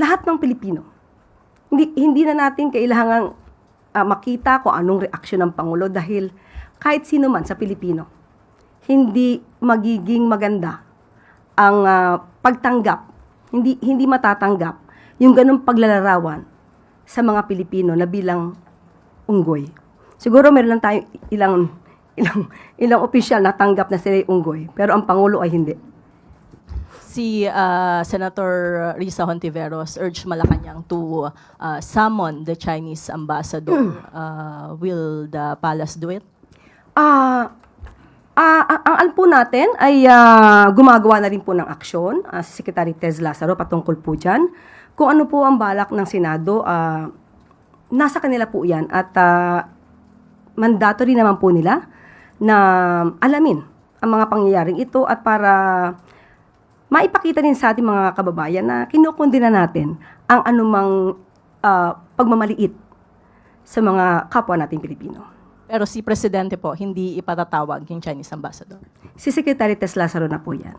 lahat ng Pilipino. Hindi na natin kailangang makita kung anong reaksyon ng Pangulo dahil kahit sino man sa Pilipino, hindi magiging maganda ang pagtanggap, hindi matatanggap yung ganung paglalarawan sa mga Pilipino na bilang unggoy. Siguro meron lang tayo ilang opisyal na tanggap na sila yung unggoy, pero ang Pangulo ay hindi. Si Senator Risa Hontiveros urged Malacanang to summon the Chinese ambassador. Will the palace do it? Ang po natin ay gumagawa na rin po ng aksyon si Secretary Tez Lazaro patungkol po dyan. Kung ano po ang balak ng Senado, nasa kanila po yan at mandatory naman po nila na alamin ang mga pangyayaring ito at para maipakita din sa ating mga kababayan na kinukundina natin ang anumang pagmamaliit sa mga kapwa nating Pilipino. Pero si Presidente po, hindi ipatatawag yung Chinese ambassador. Si Secretary Tez Lazaro na po yan.